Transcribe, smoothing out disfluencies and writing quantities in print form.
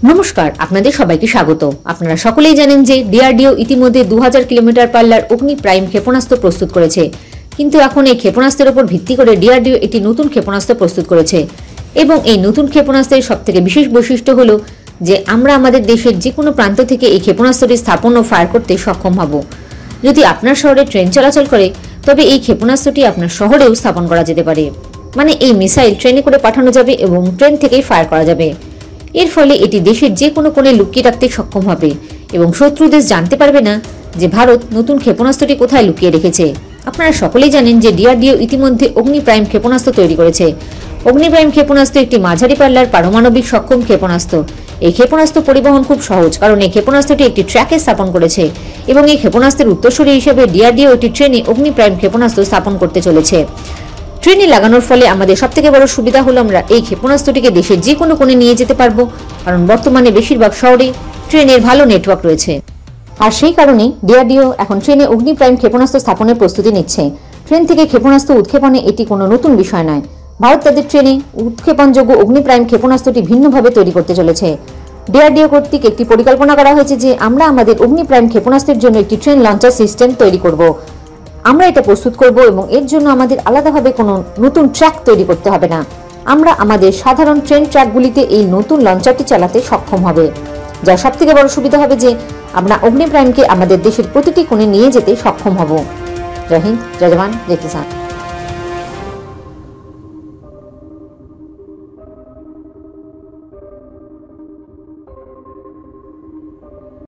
নমস্কার, আপনাদের সবাইকে স্বাগত। আপনারা সকলেই জানেন যে ডিআরডিও ইতিমধ্যে 2000 কিলোমিটার পাল্লার অগ্নি প্রাইম ক্ষেপণাস্ত্র প্রস্তুত করেছে। কিন্তু এখন এই ক্ষেপণাস্ত্রের উপর ভিত্তি করে ডিআরডিও একটি নতুন ক্ষেপণাস্ত্র প্রস্তুত করেছে এবং এই নতুন ক্ষেপণাস্ত্রের সবথেকে বিশেষ বৈশিষ্ট্য হলো যে আমরা আমাদের দেশের যে কোনো প্রান্ত থেকে এই ক্ষেপণাস্ত্রটি স্থাপন ও ফায়ার করতে সক্ষম হব। যদি আপনার শহরে ট্রেন চলাচল করে তবে এই ক্ষেপণাস্ত্রটি আপনার শহরেও স্থাপন করা যেতে পারে। মানে এই মিসাইল ট্রেনে করে পাঠানো যাবে এবং ট্রেন থেকেই ফায়ার করা যাবে। এর ফলে এটি দেশের যে কোনো কোণে লুকিয়ে রাখতে সক্ষম হবে এবং শত্রু দেশ জানতে পারবে না যে ভারত নতুন ক্ষেপণাস্ত্রটি কোথায় লুকিয়ে রেখেছে। আপনারা সকলেই জানেন যে ডিআরডিও ইতিমধ্যে অগ্নি প্রাইম ক্ষেপণাস্ত্র তৈরি করেছে। অগ্নি প্রাইম ক্ষেপণাস্ত্র একটি মাঝারি পাল্লার পারমাণবিক সক্ষম ক্ষেপণাস্ত্র। এই ক্ষেপণাস্ত্র পরিবহন খুব সহজ, কারণ এই ক্ষেপণাস্ত্রটি একটি ট্র্যাকে স্থাপন করেছে এবং এই ক্ষেপণাস্ত্রের উত্তরসূরি হিসেবে ডিআরডিও একটি ট্রেনে অগ্নি প্রাইম ক্ষেপণাস্ত্র স্থাপন করতে চলেছে। ট্রেনে লাগানোর ফলে আমাদের সবথেকে বড় সুবিধা হলো আমরা এই ক্ষেপণাস্ত্রটিকে দেশের যে কোনো কোণে নিয়ে যেতে পারবো, কারণ বর্তমানে বেশিরভাগ শহরে ট্রেনের ভালো নেটওয়ার্ক রয়েছে। আর সেই কারণেই ডিআরডিও এখন ট্রেনে অগ্নি প্রাইম ক্ষেপণাস্ত্র স্থাপনের প্রস্তুতি নিচ্ছে। ট্রেন থেকে ক্ষেপণাস্ত্র উৎক্ষেপণে এটি কোনো নতুন বিষয় নয়। ভারত তাদের ট্রেনে উৎক্ষেপণযোগ্য অগ্নি প্রাইম ক্ষেপণাস্ত্রটি ভিন্নভাবে তৈরি করতে চলেছে। ডিআরডিও কর্তৃক একটি পরিকল্পনা করা হয়েছে যে আমরা আমাদের অগ্নি প্রাইম ক্ষেপণাস্ত্রের জন্য একটি ট্রেন লঞ্চার সিস্টেম তৈরি করব। আমরা এটা প্রস্তুত করব এবং এর জন্য আমাদের আলাদাভাবে কোনো নতুন ট্র্যাক তৈরি করতে হবে না। আমরা আমাদের সাধারণ ট্রেন ট্র্যাকগুলিতে এই নতুন লঞ্চারটি চালাতে সক্ষম হবে। যার সবথেকে বড় সুবিধা হবে যে আমরা অগ্নি প্রাইমকে আমাদের দেশের প্রতিটি কোণে নিয়ে যেতে সক্ষম হব। জয় হিন্দ, জয় জওয়ান, জয় কিষান।